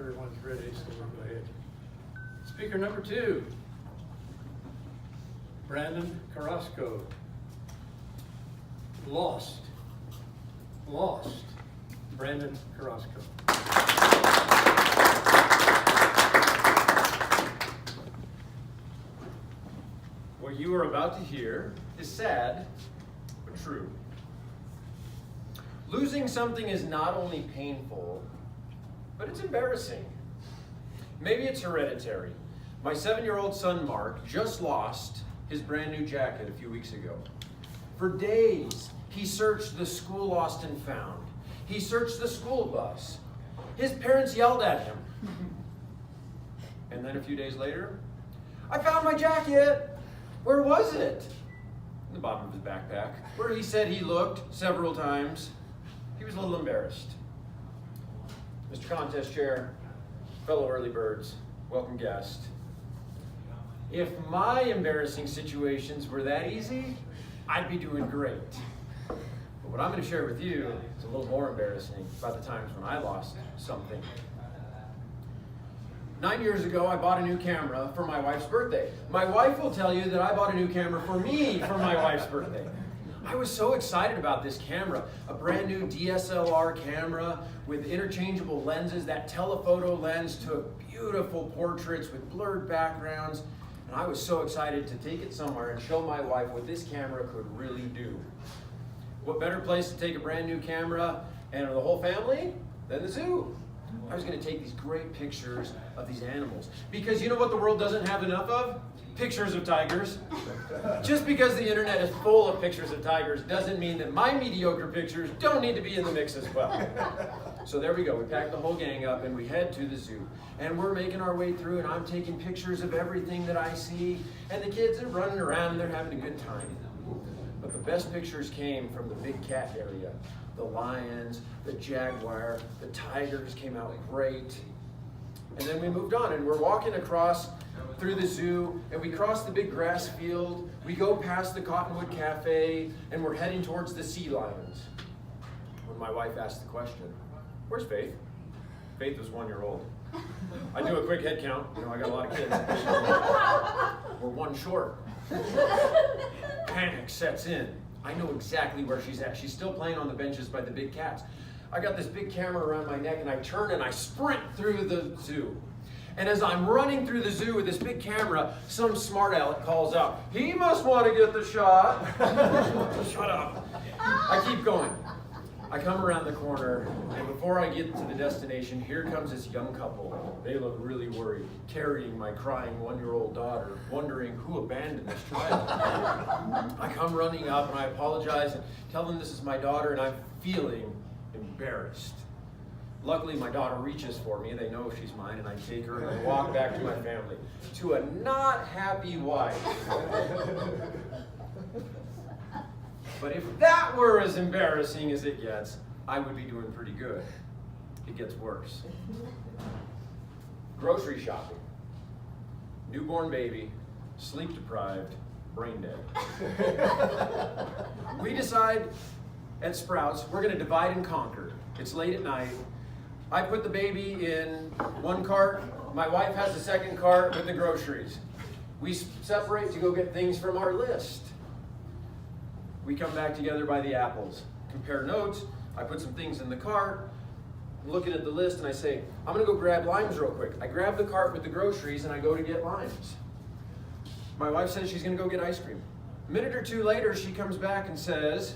everyone's ready, so we'll go ahead. Speaker number 2, Brandon Carrasco. Lost. Brandon Carrasco. What you are about to hear is sad, but true. Losing something is not only painful, but it's embarrassing. Maybe it's hereditary. My 7-year-old son, Mark, just lost his brand new jacket a few weeks ago. For days, he searched the school lost and found. He searched the school bus. His parents yelled at him. And then a few days later, I found my jacket. Where was it? In the bottom of his backpack, where he said he looked several times. He was a little embarrassed. Mr. Contest Chair, fellow EarlyBirds, welcome guest. If my embarrassing situations were that easy, I'd be doing great. But what I'm going to share with you is a little more embarrassing about the times when I lost something. 9 years ago, I bought a new camera for my wife's birthday. My wife will tell you that I bought a new camera for me for my wife's birthday. I was so excited about this camera, a brand new DSLR camera with interchangeable lenses. That telephoto lens took beautiful portraits with blurred backgrounds. And I was so excited to take it somewhere and show my wife what this camera could really do. What better place to take a brand new camera and the whole family than the zoo? I was going to take these great pictures of these animals. Because you know what the world doesn't have enough of? Pictures of tigers. Just because the internet is full of pictures of tigers doesn't mean that my mediocre pictures don't need to be in the mix as well. So there we go. We packed the whole gang up and we head to the zoo. And we're making our way through and I'm taking pictures of everything that I see. And the kids are running around and they're having a good time. But the best pictures came from the big cat area. The lions, the jaguar, the tigers came out great. And then we moved on and we're walking across through the zoo and we cross the big grass field. We go past the Cottonwood Cafe and we're heading towards the sea lions. When my wife asked the question, where's Faith? Faith was 1 year old. I do a quick head count. You know, I got a lot of kids. We're one short. Panic sets in. I know exactly where she's at. She's still playing on the benches by the big cats. I got this big camera around my neck and I turn and I sprint through the zoo. And as I'm running through the zoo with this big camera, some smart aleck calls out, he must want to get the shot. Shut up. I keep going. I come around the corner, and before I get to the destination, here comes this young couple. They look really worried, carrying my crying 1-year-old daughter, wondering who abandoned this child. I come running up, and I apologize and tell them this is my daughter, and I'm feeling embarrassed. Luckily, my daughter reaches for me. They know she's mine, and I take her and I walk back to my family. To a not happy wife. But if that were as embarrassing as it gets, I would be doing pretty good. It gets worse. Grocery shopping. Newborn baby, sleep deprived, brain dead. We decide at Sprouts we're going to divide and conquer. It's late at night. I put the baby in one cart. My wife has the second cart with the groceries. We separate to go get things from our list. We come back together by the apples, compare notes. I put some things in the cart, I'm looking at the list, and I say, I'm going to go grab limes real quick. I grab the cart with the groceries, and I go to get limes. My wife says she's going to go get ice cream. A minute or two later, she comes back and says,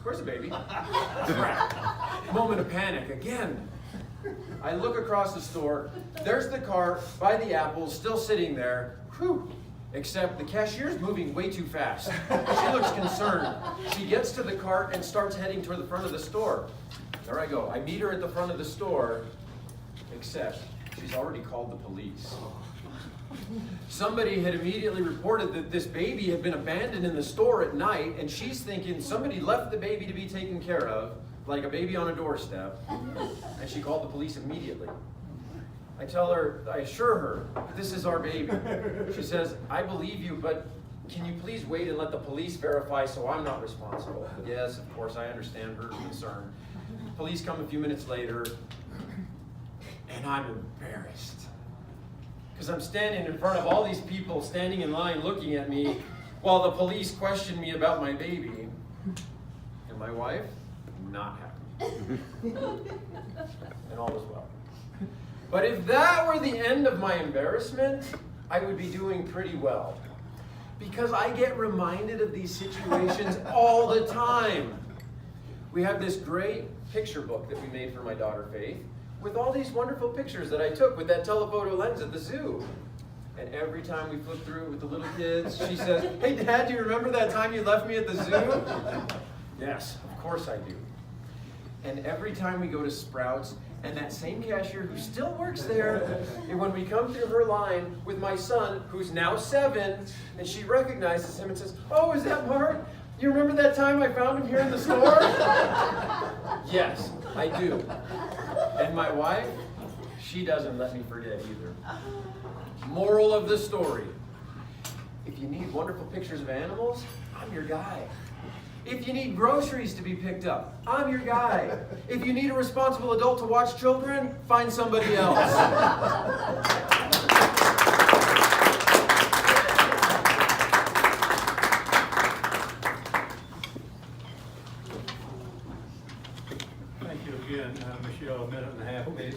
where's the baby? Crap. Moment of panic again. I look across the store. There's the cart by the apples, still sitting there. Whew. Except the cashier's moving way too fast. She looks concerned. She gets to the cart and starts heading toward the front of the store. There I go. I meet her at the front of the store, except she's already called the police. Somebody had immediately reported that this baby had been abandoned in the store at night, and she's thinking somebody left the baby to be taken care of, like a baby on a doorstep, and she called the police immediately. I tell her, I assure her, this is our baby. She says, I believe you, but can you please wait and let the police verify so I'm not responsible? Yes, of course, I understand her concern. Police come a few minutes later. and I'm embarrassed. Because I'm standing in front of all these people standing in line looking at me while the police question me about my baby. And my wife, not happy. And all was well. But if that were the end of my embarrassment, I would be doing pretty well. Because I get reminded of these situations all the time. We have this great picture book that we made for my daughter Faith with all these wonderful pictures that I took with that telephoto lens at the zoo. And every time we flip through it with the little kids, she says, "Hey Dad, do you remember that time you left me at the zoo?" Yes, of course I do. And every time we go to Sprouts, and that same cashier who still works there, and when we come through her line with my son, who's now 7, and she recognizes him and says, "Oh, is that Mark? You remember that time I found him here in the store?" Yes, I do. And my wife, she doesn't let me forget either. Moral of the story: if you need wonderful pictures of animals, I'm your guy. If you need groceries to be picked up, I'm your guy. If you need a responsible adult to watch children, find somebody else. Thank you again, Michelle. A minute and a half, please.